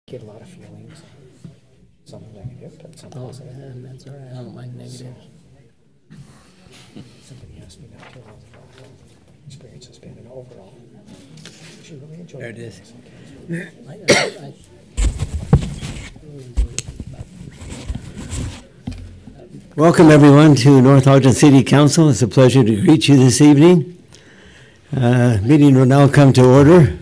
Get a lot of feelings, some negative, but some positive. Oh, that's all right. I don't mind negative. Somebody asked me not too long ago how the experience has been, and overall, she really enjoyed There it it. is. Okay. Welcome everyone to North Ogden City Council. It's a pleasure to greet you this evening. Meeting will now come to order.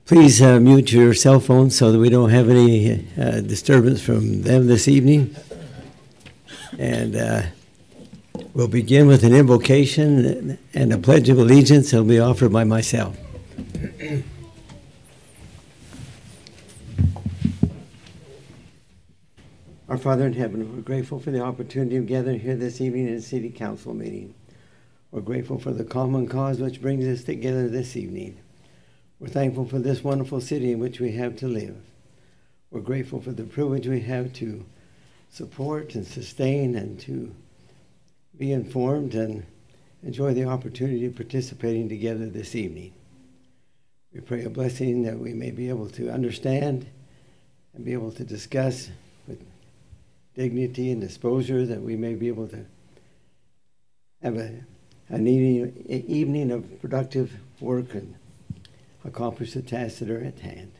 Please mute your cell phones so that we don't have any disturbance from them this evening. And we'll begin with an invocation and a pledge of allegiance that will be offered by myself. Our Father in heaven, we're grateful for the opportunity of gathering here this evening in a city council meeting. We're grateful for the common cause which brings us together this evening. We're thankful for this wonderful city in which we have to live. We're grateful for the privilege we have to support and sustain and to be informed and enjoy the opportunity of participating together this evening. We pray a blessing that we may be able to understand and be able to discuss with dignity and disposure, that we may be able to have an evening of productive work and accomplish the tasks that are at hand.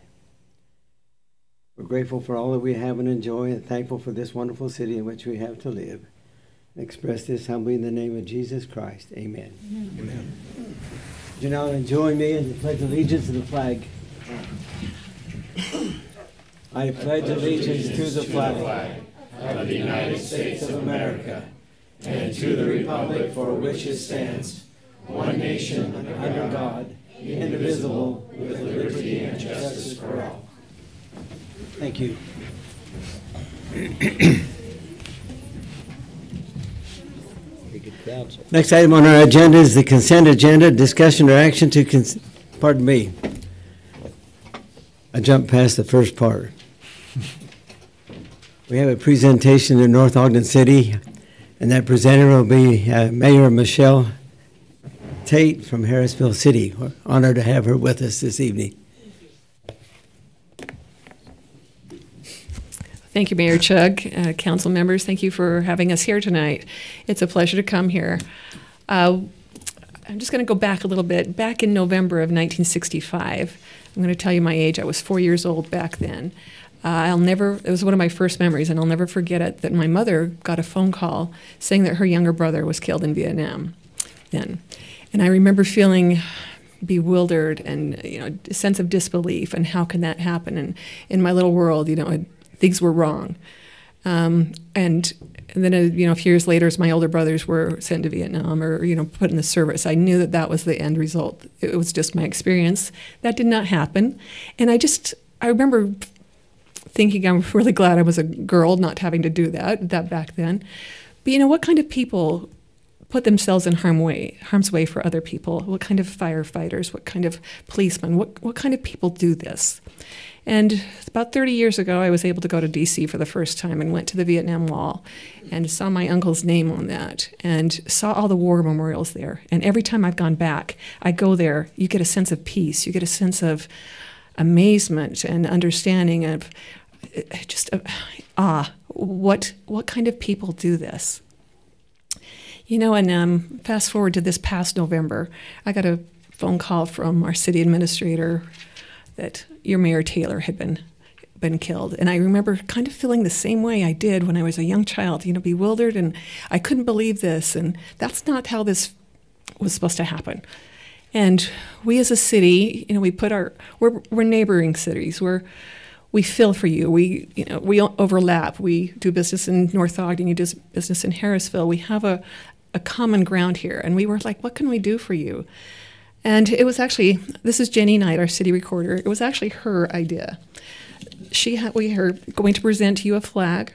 We're grateful for all that we have and enjoy, and thankful for this wonderful city in which we have to live. And express this humbly in the name of Jesus Christ. Amen. Amen. Would you now join me in the pledge of allegiance to the flag? I pledge allegiance to the flag of the United States of America and to the republic for which it stands, one nation under God, indivisible, with liberty and justice for all. Thank you. Next item on our agenda is the consent agenda, discussion or action to, pardon me. I jumped past the first part. We have a presentation in North Ogden City, and that presenter will be Mayor Michelle Tate from Harrisville City. We're honored to have her with us this evening. Thank you, Mayor Chugg, council members. Thank you for having us here tonight. It's a pleasure to come here. I'm just going to go back a little bit. Back in November of 1965, I'm going to tell you my age. I was 4 years old back then. It was one of my first memories, and I'll never forget it, that my mother got a phone call saying that her younger brother was killed in Vietnam then. And I remember feeling bewildered and, a sense of disbelief, and how can that happen? And in my little world, things were wrong. And then, a few years later, as my older brothers were sent to Vietnam or, put in the service, I knew that that was the end result. It was just my experience. That did not happen. And I remember thinking I'm really glad I was a girl, not having to do that back then. But, what kind of people put themselves in harm's way for other people? What kind of firefighters? What kind of policemen? What kind of people do this? And about 30 years ago, I was able to go to D.C. for the first time and went to the Vietnam Wall and saw my uncle's name on that and saw all the war memorials there. And every time I've gone back, I go there, you get a sense of peace. You get a sense of amazement and understanding of just awe. What kind of people do this? And fast forward to this past November, I got a phone call from our city administrator that your Mayor Taylor had been killed. And I remember kind of feeling the same way I did when I was a young child, bewildered, and I couldn't believe this, and that's not how this was supposed to happen. And we as a city, we're neighboring cities. We feel for you. We overlap. We do business in North Ogden. You do business in Harrisville. We have a common ground here. And we were like, what can we do for you? And it was actually, this is Jenny Knight, our city recorder. It was actually her idea. We are going to present to you a flag.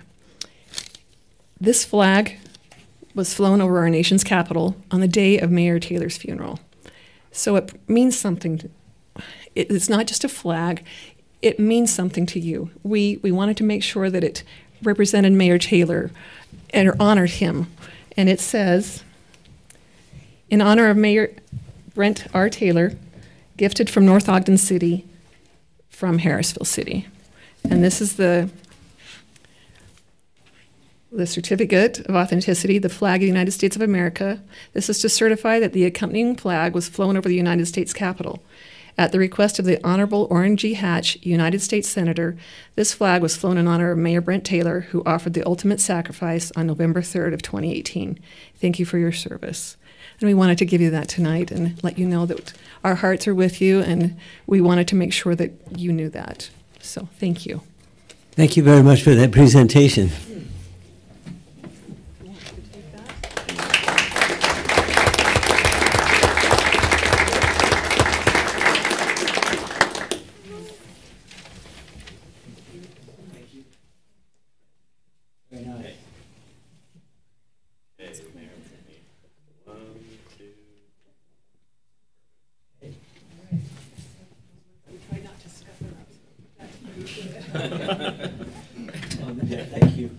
This flag was flown over our nation's capital on the day of Mayor Taylor's funeral. So it means something. It's not just a flag. It means something to you. We wanted to make sure that it represented Mayor Taylor and honored him. And it says, in honor of Mayor Brent R. Taylor, gifted from North Ogden City, from Harrisville City. And this is the certificate of authenticity, the flag of the United States of America. This is to certify that the accompanying flag was flown over the United States Capitol. At the request of the Honorable Orrin G. Hatch, United States Senator, this flag was flown in honor of Mayor Brent Taylor, who offered the ultimate sacrifice on November 3rd of 2018. Thank you for your service. And we wanted to give you that tonight and let you know that our hearts are with you, and we wanted to make sure that you knew that. So thank you. Thank you very much for that presentation. Thank you.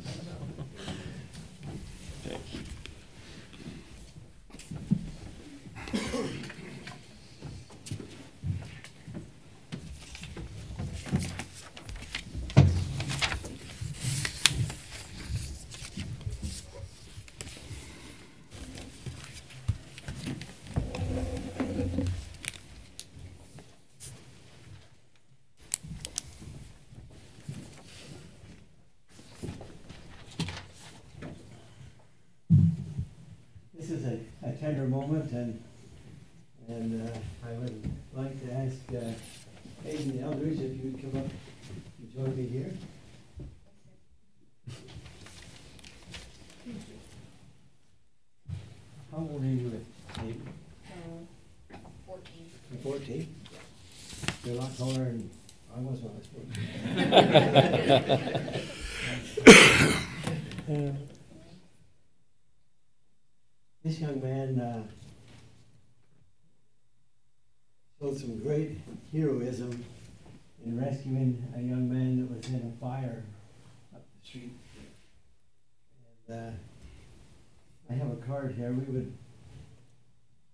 This is a tender moment, and I would like to ask Hayden Eldridge if you would come up and join me here. How old are you, Hayden? 14. You're 14? You're a lot taller than I was when I was 14. This young man showed some great heroism in rescuing a young man that was in a fire up the street. And I have a card here. We would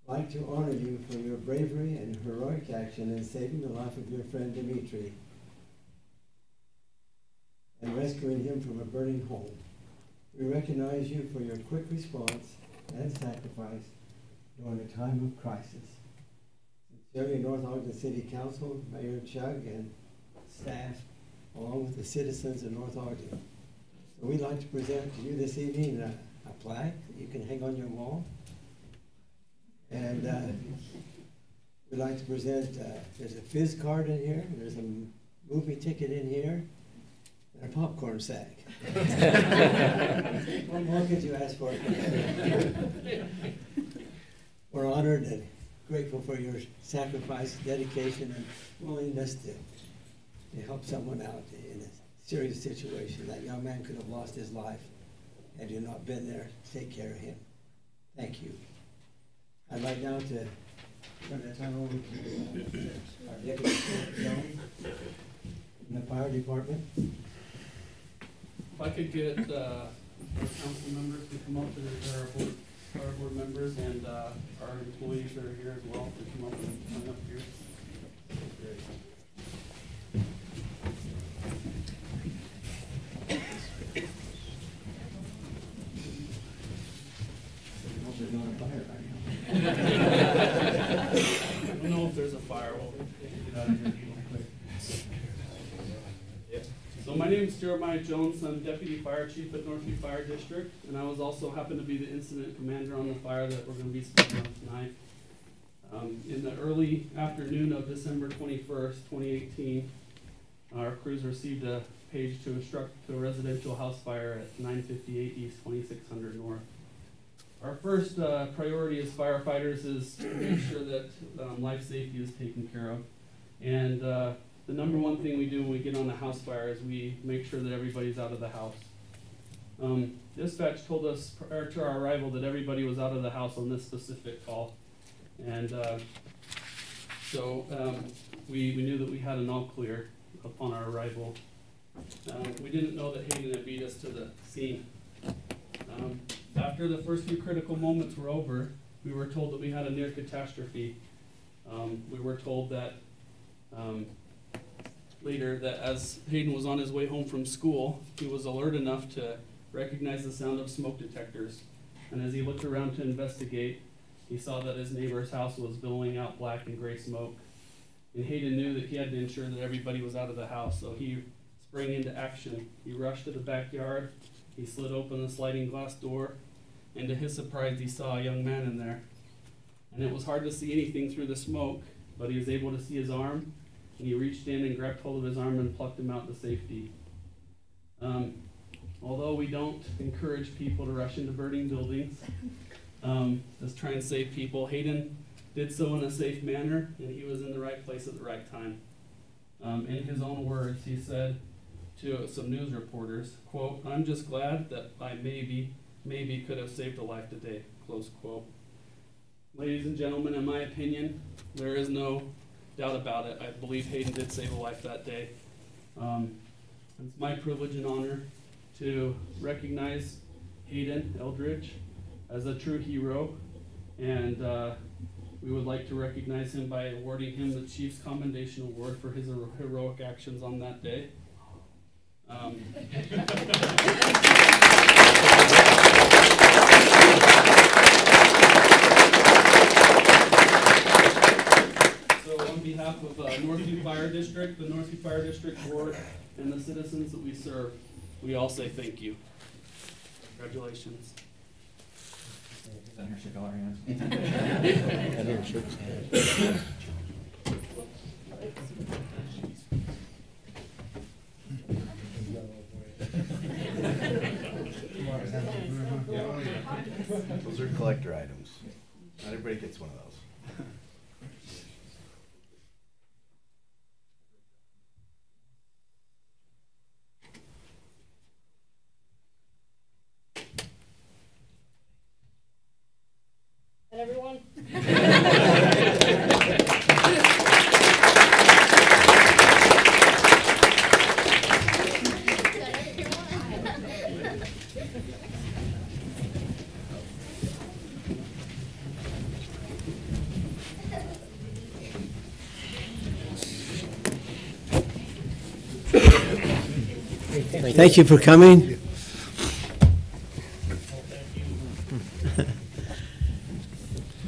like to honor you for your bravery and heroic action in saving the life of your friend Dimitri and rescuing him from a burning home. We recognize you for your quick response and sacrifice during a time of crisis. Sincerely, North Ogden City Council, Mayor Chug, and staff, along with the citizens of North Ogden. So we'd like to present to you this evening a plaque that you can hang on your wall. And we'd like to present, there's a fizz card in here, there's a movie ticket in here, and a popcorn sack. What more could you ask for? We're honored and grateful for your sacrifice, dedication, and willingness to help someone out in a serious situation. That young man could have lost his life had you not been there to take care of him. Thank you. I'd like now to turn the time over to our Deputy Jones in the Fire Department. If I could get council members to come up, and our board members and our employees that are here as well to come up and join up here. Great. There's not a fire right now. I don't know if there's a fire. We'll get out of here real quick. So my name is Jeremiah Jones. I'm Deputy Fire Chief at Northview Fire District, and I was also happen to be the incident commander on the fire that we're going to be speaking on tonight. In the early afternoon of December 21st, 2018, our crews received a page to instruct to a residential house fire at 958 East, 2600 North. Our first priority as firefighters is to make sure that life safety is taken care of. And the number one thing we do when we get on a house fire is we make sure that everybody's out of the house. Dispatch told us prior to our arrival that everybody was out of the house on this specific call. And so we knew that we had an all clear upon our arrival. We didn't know that Hayden had beat us to the scene. After the first few critical moments were over, we were told that we had a near catastrophe. We were told that later that as Hayden was on his way home from school, he was alert enough to recognize the sound of smoke detectors. And as he looked around to investigate, he saw that his neighbor's house was billowing out black and gray smoke. And Hayden knew that he had to ensure that everybody was out of the house, so he sprang into action. He rushed to the backyard, he slid open the sliding glass door, and to his surprise, he saw a young man in there. And it was hard to see anything through the smoke, but he was able to see his arm, and he reached in and grabbed hold of his arm and plucked him out to safety. Although we don't encourage people to rush into burning buildings, just try and save people, Hayden did so in a safe manner, and he was in the right place at the right time. In his own words, he said to some news reporters, quote, "I'm just glad that I maybe could have saved a life today," close quote. Ladies and gentlemen, in my opinion, there is no doubt about it. I believe Hayden did save a life that day. It's my privilege and honor to recognize Hayden Eldridge as a true hero, and we would like to recognize him by awarding him the Chief's Commendation Award for his heroic actions on that day. So on behalf of Northview Fire District, the Northview Fire District Board, and the citizens that we serve, we all say thank you. Congratulations. Down here, shake all our hands. I didn't shake his hand. Those are collector items. Not everybody gets one of those. And everyone? Thank you for coming.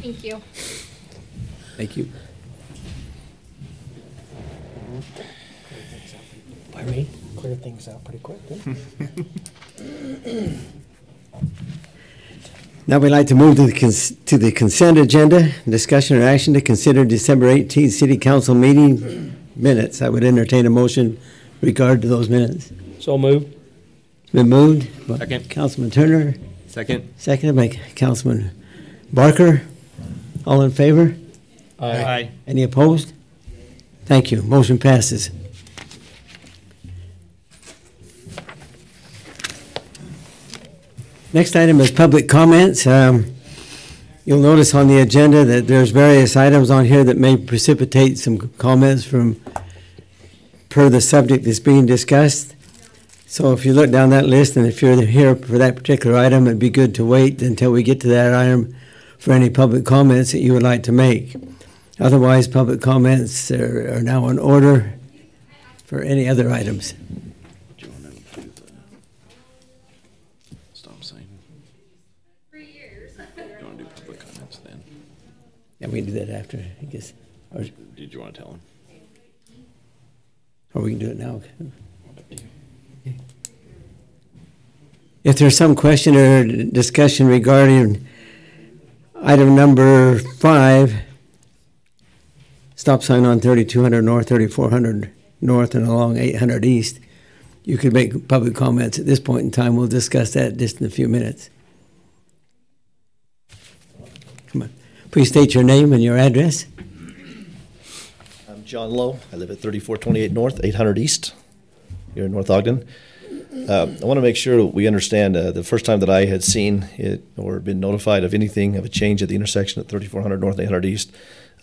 Thank you. Thank you. Pardon me? Clear things out pretty quick, didn't we? Now we'd like to move to the consent agenda, discussion or action to consider December 18th City Council meeting minutes. I would entertain a motion regard to those minutes. So moved. It's been moved by Second. Councilman Turner, Second. seconded by Councilman Barker. All in favor? Aye. Any opposed? Thank you. Motion passes. Next item is public comments. You'll notice on the agenda that there's various items on here that may precipitate some comments from per the subject that's being discussed. So if you look down that list and if you're here for that particular item, it'd be good to wait until we get to that item for any public comments that you would like to make. Otherwise, public comments are now in order for any other items. Do you want to do the stop sign? 3 years. Do you want to do public comments then? Yeah, we can do that after, I guess. Or Did you want to tell them? we can do it now. If there's some question or discussion regarding item number 5, stop sign on 3200 North, 3400 North, and along 800 East, you could make public comments at this point in time. We'll discuss that just in a few minutes. Come on. Please state your name and your address. I'm John Lowe. I live at 3428 North, 800 East, here in North Ogden. I want to make sure we understand the first time that I had seen it or been notified of anything of a change at the intersection at 3400 North, 800 East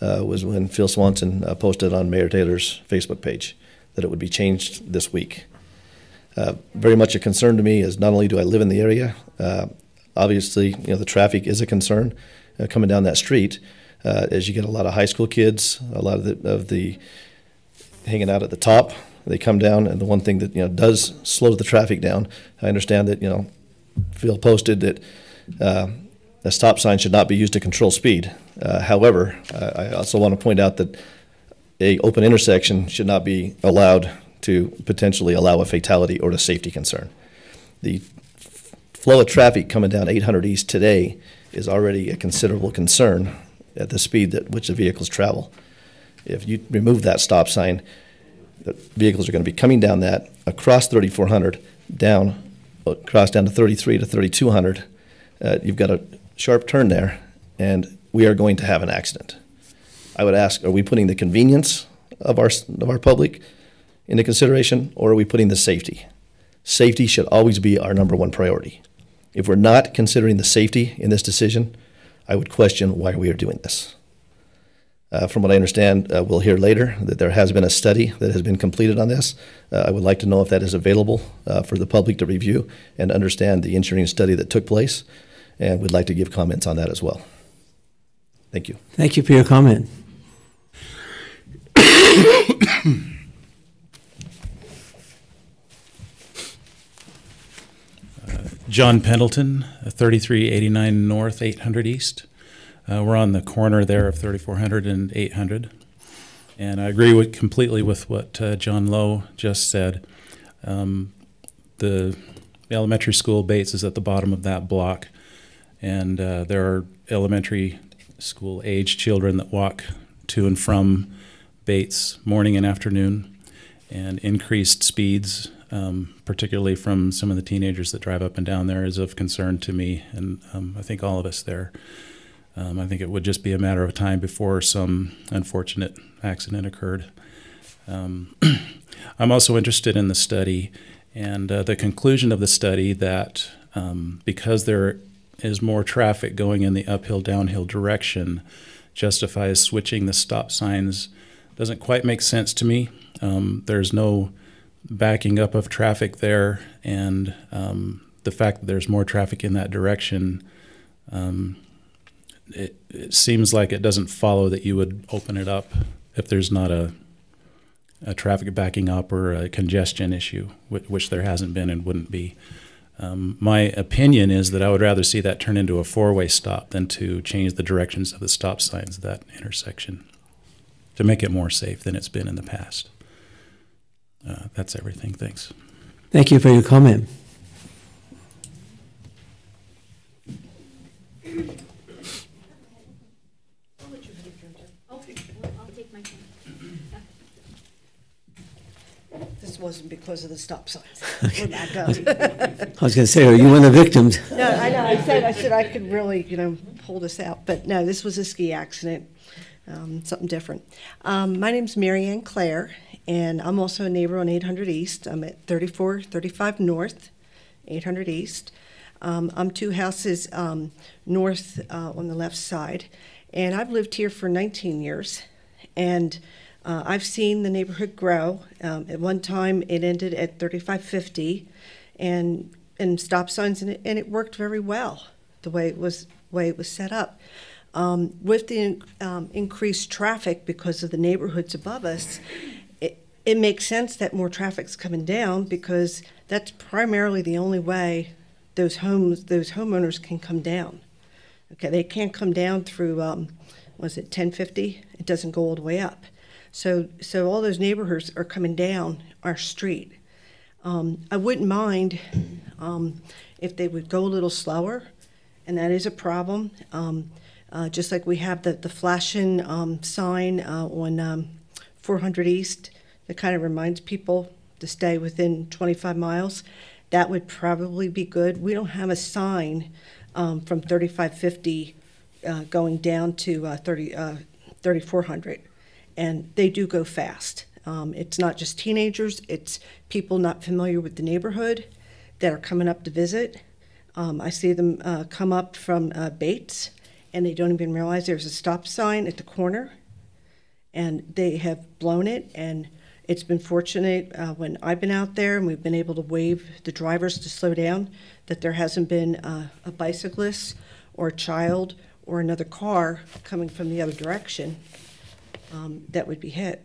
was when Phil Swanson posted on Mayor Taylor's Facebook page that it would be changed this week. Very much a concern to me, as not only do I live in the area, obviously the traffic is a concern coming down that street as you get a lot of high school kids, a lot of the hanging out at the top. They come down, and the one thing that does slow the traffic down. I understand that Phil posted that a stop sign should not be used to control speed. However, I also want to point out that a open intersection should not be allowed to potentially allow a fatality or a safety concern. The flow of traffic coming down 800 East today is already a considerable concern at the speed at which the vehicles travel. If you remove that stop sign, the vehicles are going to be coming down that across 3400, across down to 33 to 3200. You've got a sharp turn there, and we are going to have an accident. I would ask, are we putting the convenience of our public into consideration, or are we putting the safety? Safety should always be our number one priority. If we're not considering the safety in this decision, I would question why we are doing this. From what I understand, we'll hear later that there has been a study that has been completed on this. I would like to know if that is available for the public to review and understand the engineering study that took place, and would like to give comments on that as well. Thank you. Thank you for your comment. John Pendleton, 3389 North, 800 East. We're on the corner there of 3400 and 800. And I agree completely with what John Lowe just said. The elementary school, Bates, is at the bottom of that block. And there are elementary school age children that walk to and from Bates morning and afternoon, and increased speeds, particularly from some of the teenagers that drive up and down there, is of concern to me, and I think all of us there. I think it would just be a matter of time before some unfortunate accident occurred. I'm also interested in the study and the conclusion of the study that because there is more traffic going in the uphill-downhill direction, justifies switching the stop signs. Doesn't quite make sense to me. There's no backing up of traffic there, and the fact that there's more traffic in that direction, it seems like it doesn't follow that you would open it up if there's not a traffic backing up or a congestion issue, which there hasn't been and wouldn't be. My opinion is that I would rather see that turn into a four-way stop than to change the directions of the stop signs at that intersection to make it more safe than it's been in the past. That's everything. Thanks. Thank you for your comment. I'll take my turn. This wasn't because of the stop signs. We're back up. I was going to say, are you one of the victims? No, I know. I said I could really, pull this out. But no, this was a ski accident, something different. My name's Mary Ann Clare, and I'm also a neighbor on 800 East. I'm at 3435 North, 800 East. I'm two houses north on the left side, and I've lived here for 19 years, and I've seen the neighborhood grow. At one time, it ended at 3550, and stop signs, and it worked very well the way it was set up. With the increased traffic because of the neighborhoods above us, it makes sense that more traffic's coming down, because that's primarily the only way those homeowners can come down. Okay, they can't come down through 1050? It doesn't go all the way up. So all those neighborhoods are coming down our street. I wouldn't mind if they would go a little slower, and that is a problem. Just like we have the flashing sign on 400 East that kind of reminds people to stay within 25 miles. That would probably be good. We don't have a sign from 3550 going down to 3400, and they do go fast. It's not just teenagers, it's people not familiar with the neighborhood that are coming up to visit. I see them come up from Bates, and they don't even realize there's a stop sign at the corner, and they have blown it. And it's been fortunate when I've been out there and we've been able to wave the drivers to slow down, that there hasn't been a bicyclist or a child or another car coming from the other direction that would be hit.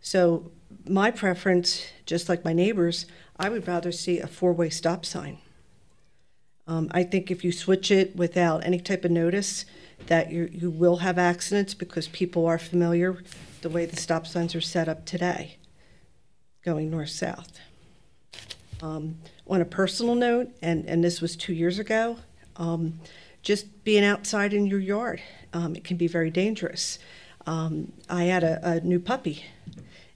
So my preference, just like my neighbors, I would rather see a four-way stop sign. I think if you switch it without any type of notice, that you will have accidents because people are familiar the way the stop signs are set up today, going north-south. On a personal note, and this was 2 years ago, just being outside in your yard, it can be very dangerous. I had a new puppy,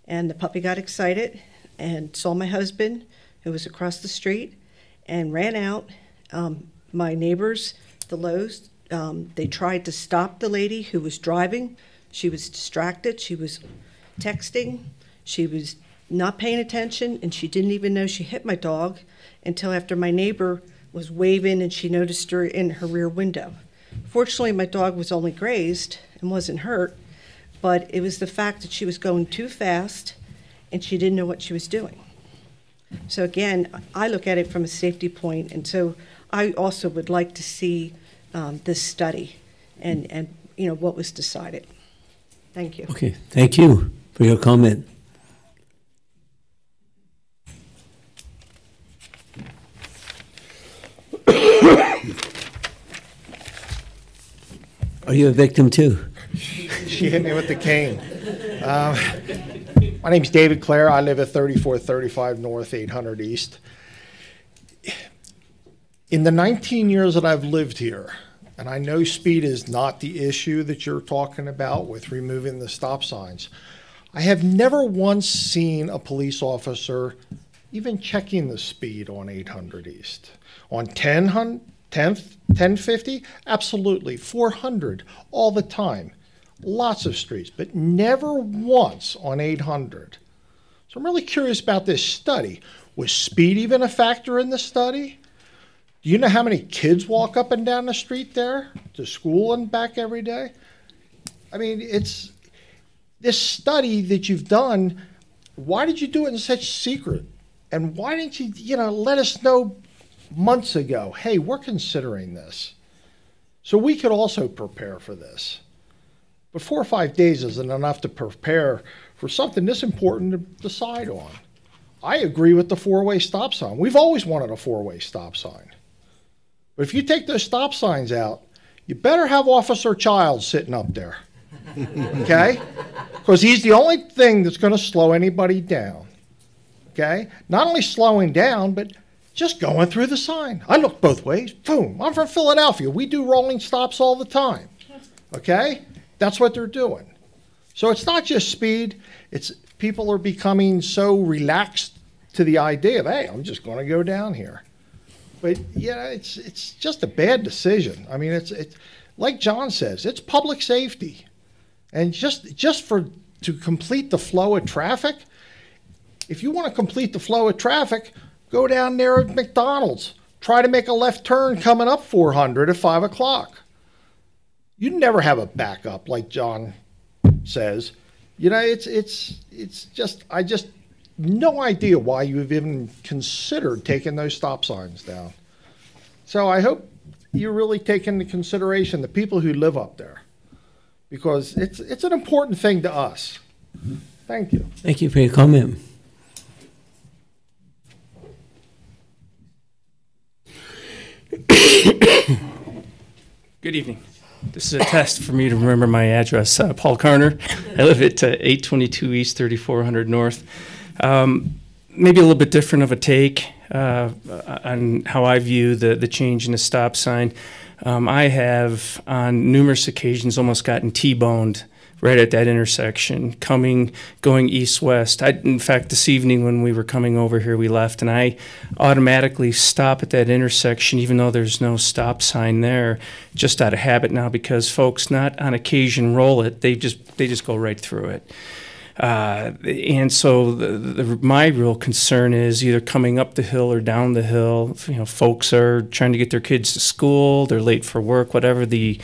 and the puppy got excited and saw my husband, who was across the street, and ran out. My neighbors, the Lowe's, they tried to stop the lady who was driving. She was distracted. She was texting. She was not paying attention, and she didn't even know she hit my dog until after my neighbor was waving and she noticed her in her rear window. Fortunately, my dog was only grazed and wasn't hurt, but it was the fact that she was going too fast and she didn't know what she was doing. So again, I look at it from a safety point, and so I also would like to see this study and you know what was decided. Thank you. Okay, thank you for your comment. Are you a victim too? She hit me with the cane. My name's David Clare. I live at 3435 North, 800 East. In the 19 years that I've lived here, and I know speed is not the issue that you're talking about with removing the stop signs, I have never once seen a police officer even checking the speed on 800 East. On 1050, absolutely. 400, all the time. Lots of streets, but never once on 800. So I'm really curious about this study. Was speed even a factor in the study? Do you know how many kids walk up and down the street there to school and back every day? I mean, it's this study that you've done. Why did you do it in such secret? And why didn't you, let us know months ago, hey, we're considering this, so we could also prepare for this? But 4 or 5 days isn't enough to prepare for something this important to decide on. I agree with the four-way stop sign. We've always wanted a four-way stop sign. But if you take those stop signs out, you better have Officer Childs sitting up there, okay? Because he's the only thing that's going to slow anybody down, okay? Not only slowing down, but just going through the sign. I look both ways. Boom. I'm from Philadelphia. We do rolling stops all the time, okay? That's what they're doing. So it's not just speed. It's people are becoming so relaxed to the idea of, hey, I'm just going to go down here. But yeah, it's just a bad decision. I mean, it's like John says, it's public safety, and just to complete the flow of traffic. If you want to complete the flow of traffic, go down there at McDonald's. Try to make a left turn coming up 400 at 5 o'clock. You never have a backup, like John says. It's just no idea why you've even considered taking those stop signs down. So I hope you really take into consideration the people who live up there, because it's an important thing to us. Thank you. Thank you for your comment. Good evening. This is a test for me to remember my address. Paul Carner. I live at 822 East, 3400 North. Maybe a little bit different of a take on how I view the change in the stop sign. I have, on numerous occasions, almost gotten T-boned right at that intersection, going east-west. In fact, this evening when we were coming over here, we left, and I automatically stop at that intersection, even though there's no stop sign there, just out of habit now, because folks not on occasion roll it. They just go right through it. And so my real concern is either coming up the hill or down the hill. Folks are trying to get their kids to school, they're late for work, whatever the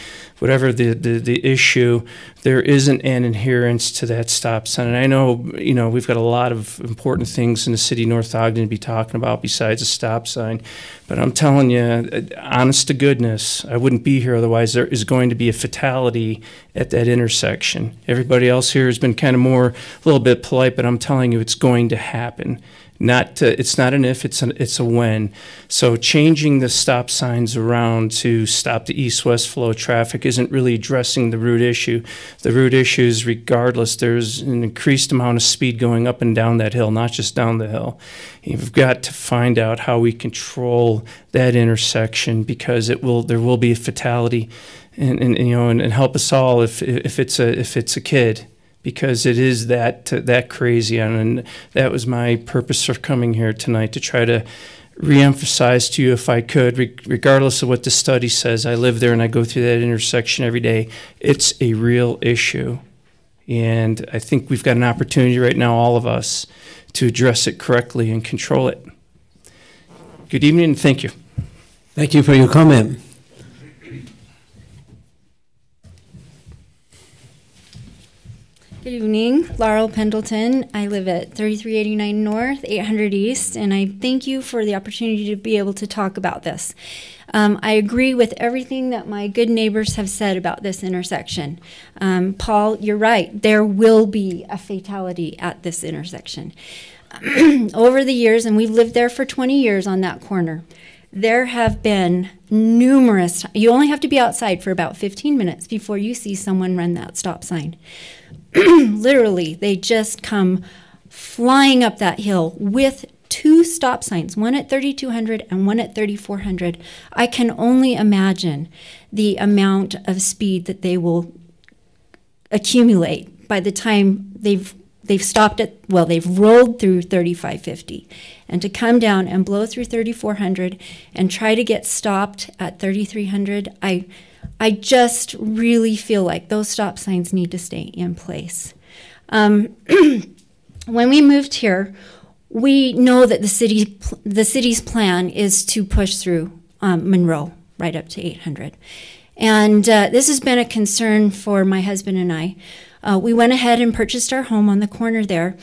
issue, there isn't an adherence to that stop sign. And I know, you know, we've got a lot of important things in the city of North Ogden to be talking about besides a stop sign. But I'm telling you, honest to goodness, I wouldn't be here otherwise. There is going to be a fatality at that intersection. Everybody else here has been kind of a little bit polite, but I'm telling you, it's going to happen. It's not an if, it's a when. So changing the stop signs around to stop the east-west flow of traffic isn't really addressing the root issue. The root issue is, regardless, there's an increased amount of speed going up and down that hill, not just down the hill. You've got to find out how we control that intersection, because there will be a fatality, and help us all if it's a kid, because it is that crazy. And that was my purpose for coming here tonight, to try to reemphasize to you, if I could, regardless of what the study says. I live there and I go through that intersection every day. It's a real issue. And I think we've got an opportunity right now, all of us, to address it correctly and control it. Good evening, and thank you. Thank you for your comment. Good evening, Laurel Pendleton. I live at 3389 North, 800 East, and I thank you for the opportunity to be able to talk about this. I agree with everything that my good neighbors have said about this intersection. Paul, you're right. There will be a fatality at this intersection. Over the years, and we've lived there for 20 years on that corner, there have been numerous, you only have to be outside for about 15 minutes before you see someone run that stop sign. Literally, they just come flying up that hill with two stop signs, one at 3200 and one at 3400. I can only imagine the amount of speed that they will accumulate by the time they've stopped at, well, they've rolled through 3550. And to come down and blow through 3400 and try to get stopped at 3300, I just really feel like those stop signs need to stay in place. When we moved here, we know that the city's plan is to push through Monroe right up to 800. And this has been a concern for my husband and I. We went ahead and purchased our home on the corner there.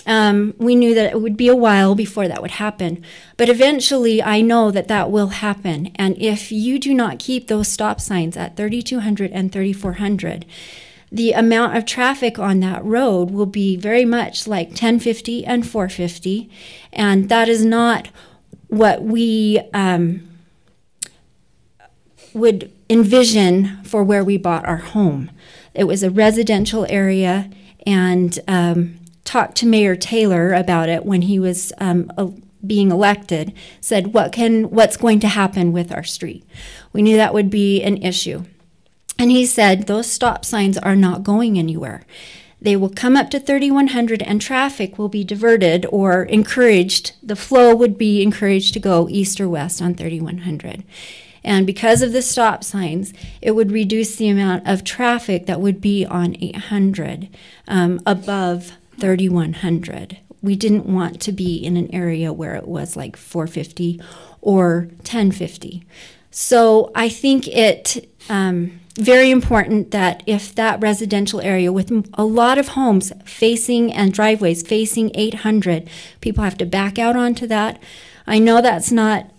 We knew that it would be a while before that would happen, but eventually I know that that will happen. And if you do not keep those stop signs at 3200 and 3400, the amount of traffic on that road will be very much like 1050 and 450, and that is not what we would envision for where we bought our home. It was a residential area, and talked to Mayor Taylor about it when he was being elected, said, what's going to happen with our street? We knew that would be an issue. And he said, those stop signs are not going anywhere. They will come up to 3100 and traffic will be diverted or encouraged. The flow would be encouraged to go east or west on 3100. And because of the stop signs, it would reduce the amount of traffic that would be on 800 above 3100. We didn't want to be in an area where it was like 450 or 1050. So I think it very important that if that residential area with a lot of homes facing and driveways facing 800, people have to back out onto that. I know that's not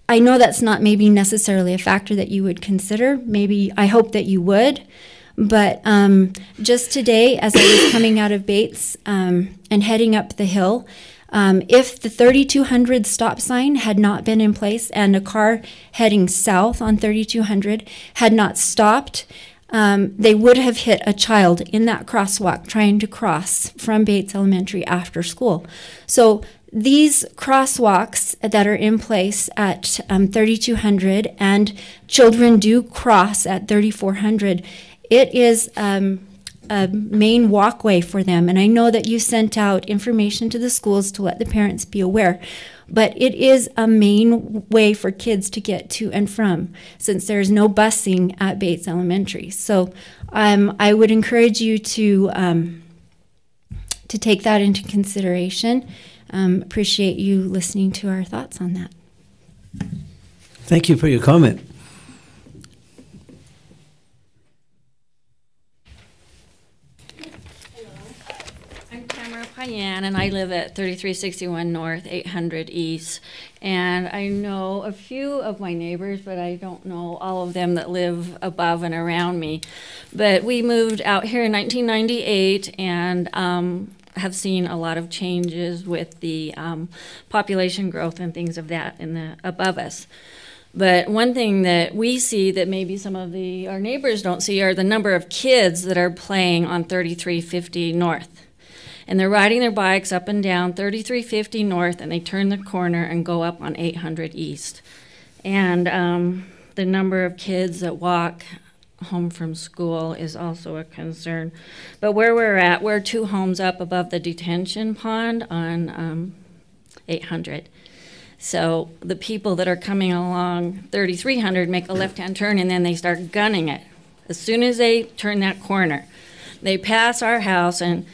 I know that's not maybe necessarily a factor that you would consider. Maybe I hope that you would. But just today, as I was coming out of Bates and heading up the hill, if the 3200 stop sign had not been in place and a car heading south on 3200 had not stopped, they would have hit a child in that crosswalk trying to cross from Bates Elementary after school. So these crosswalks that are in place at 3200, and children do cross at 3400, it is a main walkway for them. And I know that you sent out information to the schools to let the parents be aware, but it is a main way for kids to get to and from, since there's no busing at Bates Elementary. So I would encourage you to take that into consideration. Appreciate you listening to our thoughts on that. Thank you for your comment. Tamara Payan, and I live at 3361 North, 800 East. And I know a few of my neighbors, but I don't know all of them that live above and around me. But we moved out here in 1998 and have seen a lot of changes with the population growth and things of that in the above us. But one thing that we see that maybe some of our neighbors don't see are the number of kids that are playing on 3350 North. And they're riding their bikes up and down 3350 North, and they turn the corner and go up on 800 East. And the number of kids that walk home from school is also a concern. But where we're at, we're 2 homes up above the detention pond on 800. So the people that are coming along 3300 make a left-hand turn, and then they start gunning it. As soon as they turn that corner, they pass our house, and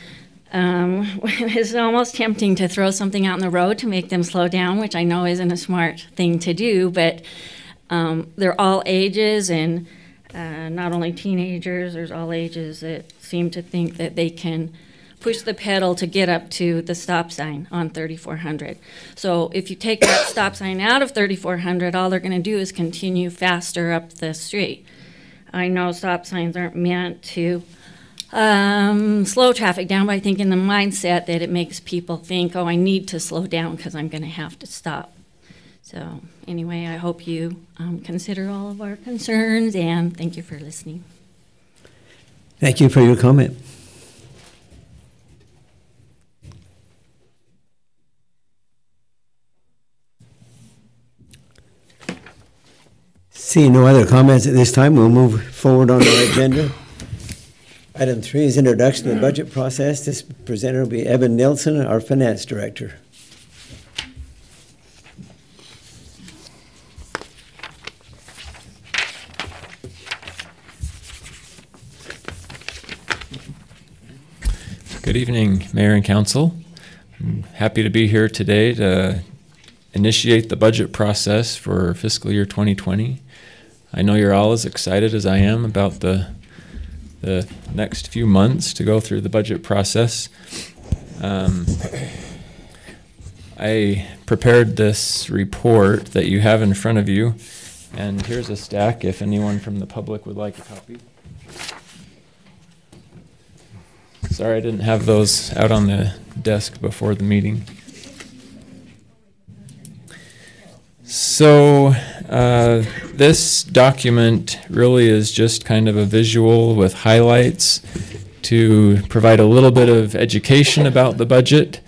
it's almost tempting to throw something out in the road to make them slow down, which I know isn't a smart thing to do, but they're all ages, and not only teenagers, there's all ages that seem to think that they can push the pedal to get up to the stop sign on 3400. So if you take that stop sign out of 3400, all they're going to do is continue faster up the street. I know stop signs aren't meant to slow traffic down, but I think in the mindset that it makes people think, oh, I need to slow down because I'm going to have to stop. So anyway, I hope you consider all of our concerns, and thank you for listening. Thank you for your comment. Seeing no other comments at this time, we'll move forward on our agenda. Item 3 is introduction to the budget process. This presenter will be Evan Nilsson, our finance director. Good evening, Mayor and Council. I'm happy to be here today to initiate the budget process for fiscal year 2020. I know you're all as excited as I am about the next few months to go through the budget process. I prepared this report that you have in front of you, and here's a stack if anyone from the public would like a copy. Sorry, I didn't have those out on the desk before the meeting. So this document really is just kind of a visual with highlights to provide a little bit of education about the budget.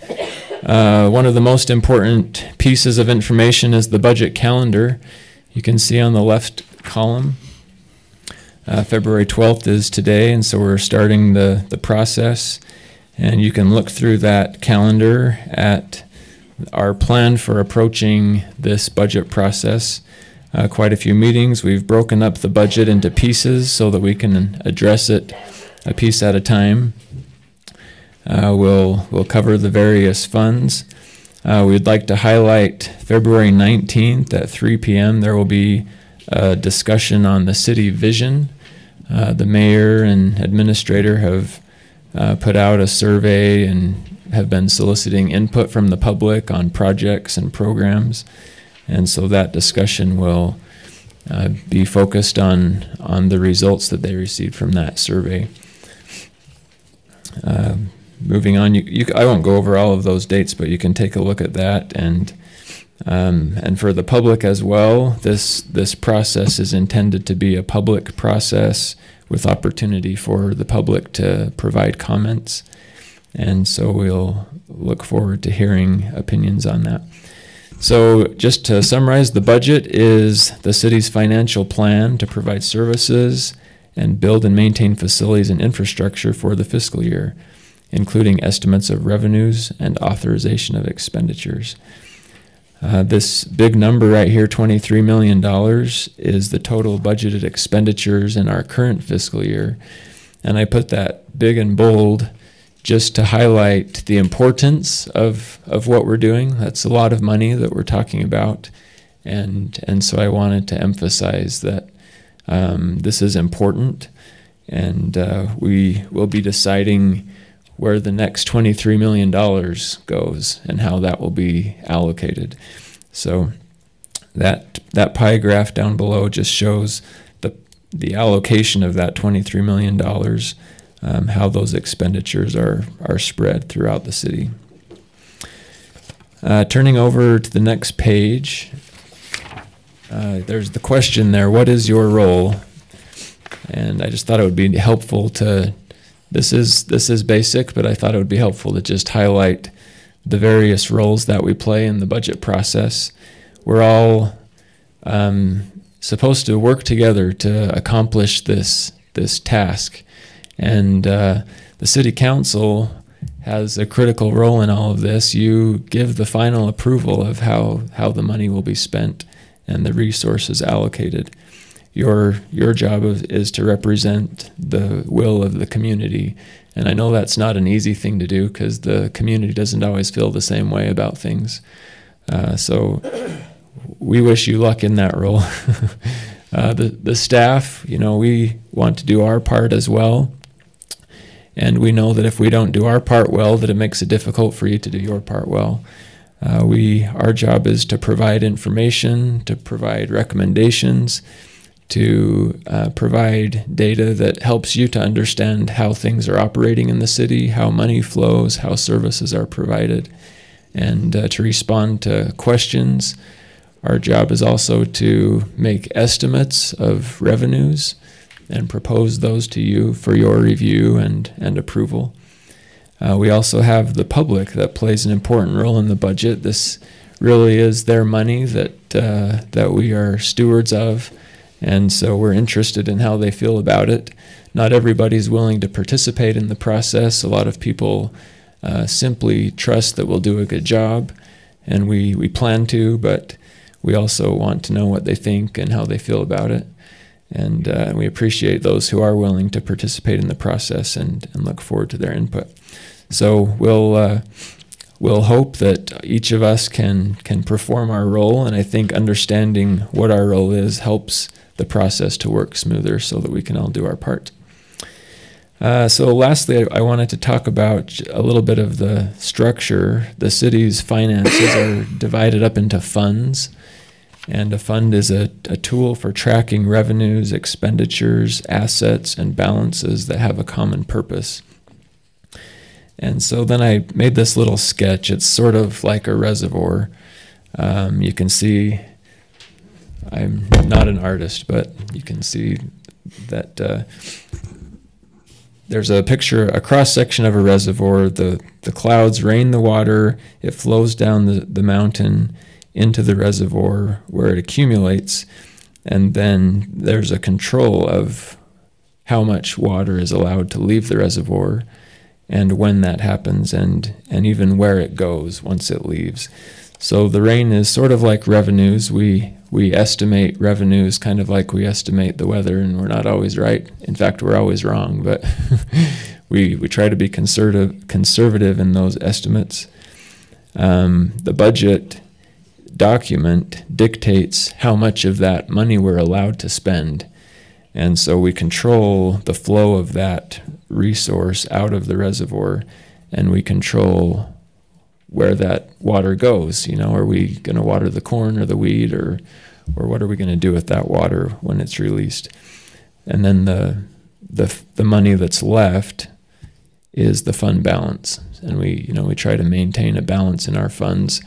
One of the most important pieces of information is the budget calendar. You can see on the left column. February 12th is today, and so we're starting the process. And you can look through that calendar at our plan for approaching this budget process. Quite a few meetings. We've broken up the budget into pieces so that we can address it a piece at a time. We'll cover the various funds. We'd like to highlight February 19th at 3 p.m. There will be a discussion on the city vision. The mayor and administrator have put out a survey and have been soliciting input from the public on projects and programs. And so that discussion will be focused on the results that they received from that survey. Moving on, I won't go over all of those dates, but you can take a look at that. And for the public as well, this process is intended to be a public process with opportunity for the public to provide comments. And so we'll look forward to hearing opinions on that. So just to summarize, the budget is the city's financial plan to provide services and build and maintain facilities and infrastructure for the fiscal year, including estimates of revenues and authorization of expenditures. This big number right here, $23 million, is the total budgeted expenditures in our current fiscal year. And I put that big and bold just to highlight the importance of what we're doing. That's a lot of money that we're talking about. And so I wanted to emphasize that this is important. And we will be deciding where the next $23 million goes and how that will be allocated. So that pie graph down below just shows the allocation of that $23 million, how those expenditures are spread throughout the city. Turning over to the next page, there's the question there, what is your role? And I just thought it would be helpful to, this is basic, but I thought it would be helpful to just highlight the various roles that we play in the budget process. We're all supposed to work together to accomplish this task. And the City Council has a critical role in all of this. You give the final approval of how the money will be spent and the resources allocated. Your job is to represent the will of the community. And I know that's not an easy thing to do because the community doesn't always feel the same way about things. So we wish you luck in that role. The staff, we want to do our part as well. And we know that if we don't do our part well, that it makes it difficult for you to do your part well. Our job is to provide information, to provide recommendations, to provide data that helps you to understand how things are operating in the city, how money flows, how services are provided, and to respond to questions. Our job is also to make estimates of revenues and propose those to you for your review and approval. We also have the public that plays an important role in the budget. This really is their money that we are stewards of, and so we're interested in how they feel about it. Not everybody's willing to participate in the process. A lot of people simply trust that we'll do a good job, and we plan to, but we also want to know what they think and how they feel about it. And we appreciate those who are willing to participate in the process and look forward to their input. So we'll hope that each of us can perform our role, and I think understanding what our role is helps the process to work smoother so that we can all do our part. So lastly, I wanted to talk about a little bit of the structure. The city's finances are divided up into funds. And a fund is a tool for tracking revenues, expenditures, assets, and balances that have a common purpose. And so then I made this little sketch. It's sort of like a reservoir. You can see, I'm not an artist, but you can see that there's a picture, a cross-section of a reservoir. The clouds rain the water. It flows down the mountain into the reservoir where it accumulates, and then there's a control of how much water is allowed to leave the reservoir and when that happens and even where it goes once it leaves. So the rain is sort of like revenues. We estimate revenues kind of like we estimate the weather, and we're not always right. In fact, we're always wrong, but we try to be conservative in those estimates. The budget document dictates how much of that money we're allowed to spend. And so we control the flow of that resource out of the reservoir, and we control where that water goes. Are we going to water the corn or the wheat, or what are we going to do with that water when it's released? And then the money that's left is the fund balance. And we try to maintain a balance in our funds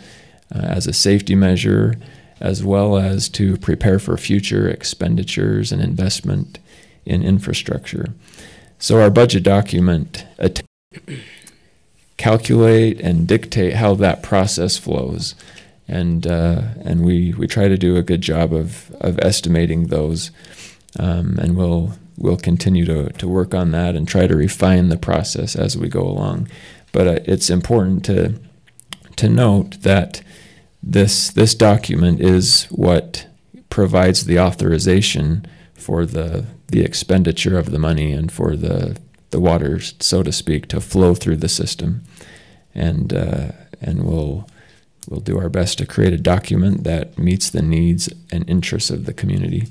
as a safety measure, as well as to prepare for future expenditures and investment in infrastructure. So our budget document calculate and dictate how that process flows, and we try to do a good job of estimating those, and we'll continue to work on that and try to refine the process as we go along. But it's important to note that this document is what provides the authorization for the expenditure of the money and for the water, so to speak, to flow through the system. And we'll do our best to create a document that meets the needs and interests of the community.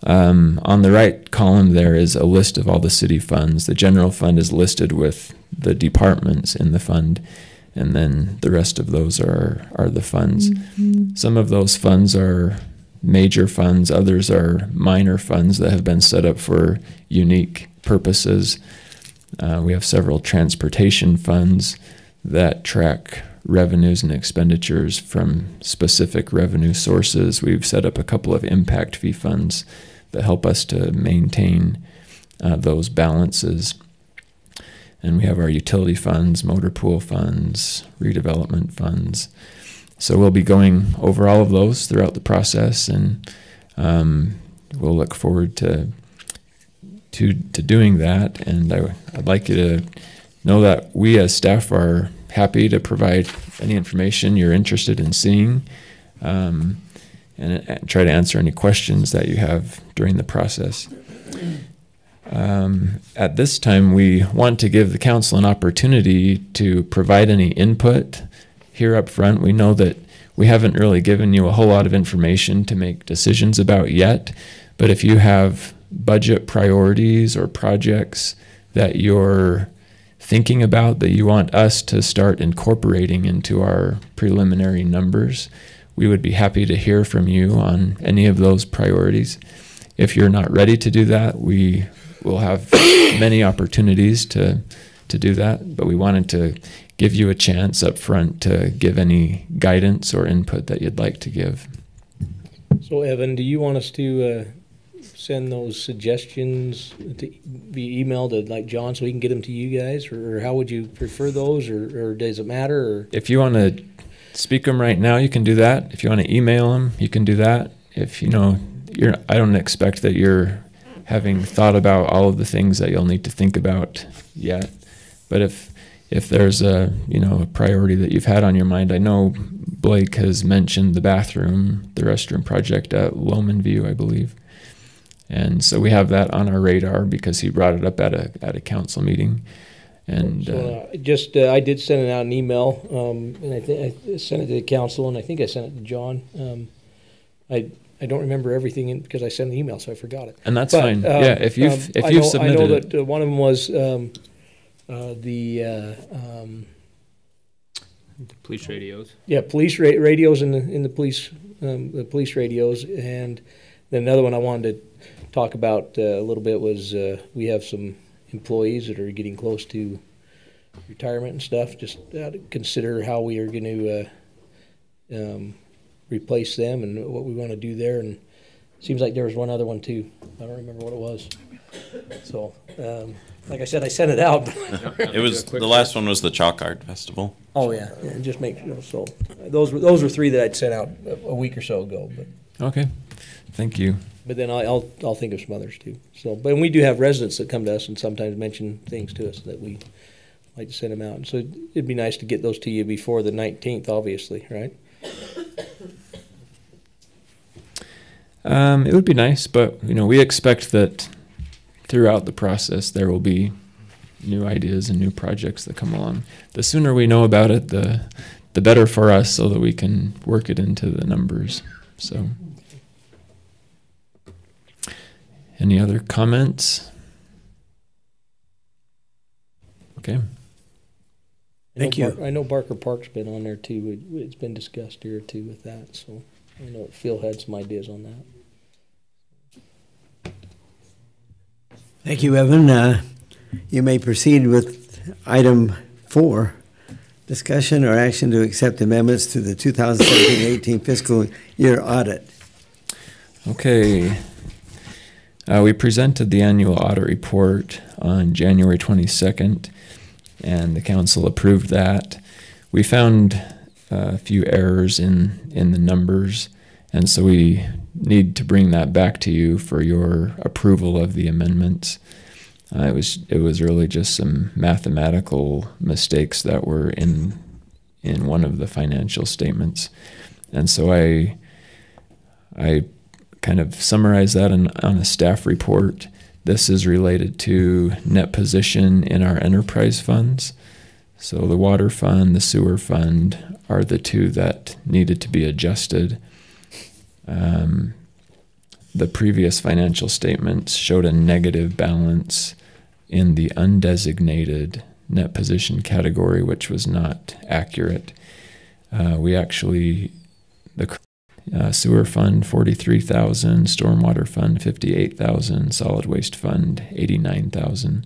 On the right column there is a list of all the city funds. The general fund is listed with the departments in the fund, and then the rest of those are the funds. Some of those funds are major funds, others are minor funds that have been set up for unique purposes. We have several transportation funds that track revenues and expenditures from specific revenue sources. We've set up a couple of impact fee funds that help us to maintain those balances. And we have our utility funds, motor pool funds, redevelopment funds. So we'll be going over all of those throughout the process, and we'll look forward to doing that. And I'd like you to know that we as staff are happy to provide any information you're interested in seeing, and try to answer any questions that you have during the process. At this time, we want to give the council an opportunity to provide any input here up front. We know that we haven't really given you a whole lot of information to make decisions about yet, but if you have budget priorities or projects that you're thinking about that you want us to start incorporating into our preliminary numbers, we would be happy to hear from you on any of those priorities. If you're not ready to do that, we will have many opportunities to do that, but we wanted to give you a chance up front to give any guidance or input that you'd like to give. So Evan, do you want us to send those suggestions via email to like John so he can get them to you guys, or how would you prefer those, or does it matter? Or? If you want to speak them right now, you can do that. If you want to email them, you can do that. If I don't expect that you're having thought about all of the things that you'll need to think about yet, but if there's a priority that you've had on your mind, I know Blake has mentioned the restroom project at Loman View, I believe. And so we have that on our radar because he brought it up at a council meeting. And I did send out an email, and I sent it to the council, and I think I sent it to John. I don't remember everything because I sent the email, so I forgot it. And that's fine. Yeah, if you've submitted I know that one of them was the police radios. Yeah, police radios in the police radios, and then another one I wanted to talk about a little bit was we have some employees that are getting close to retirement and stuff. Just consider how we are going to replace them and what we want to do there. And it seems like there was one other one too. I don't remember what it was. So, like I said, I sent it out. It was the last one was the Chalk Art Festival. Oh yeah, just make so those were three that I'd sent out a week or so ago. But okay, thank you. But then I'll think of some others too. So, but we do have residents that come to us and sometimes mention things to us that we like to send them out. And so it'd be nice to get those to you before the 19th, obviously, right? It would be nice, but we expect that throughout the process there will be new ideas and new projects that come along. The sooner we know about it, the better for us, so that we can work it into the numbers. So, any other comments? Okay. Thank you. I know Barker Park's been on there too. It's been discussed here too with that. So I know Phil had some ideas on that. Thank you, Evan. You may proceed with item 4, discussion or action to accept amendments to the 2017-18 fiscal year audit. Okay. We presented the annual audit report on January 22nd, and the council approved that. We found a few errors in the numbers, and so we need to bring that back to you for your approval of the amendments. It was really just some mathematical mistakes that were in one of the financial statements, and so I kind of summarize that on a staff report. This is related to net position in our enterprise funds. So the water fund, the sewer fund are the two that needed to be adjusted. the previous financial statements showed a negative balance in the undesignated net position category, which was not accurate. We actually, the sewer fund 43,000, stormwater fund 58,000, solid waste fund 89,000.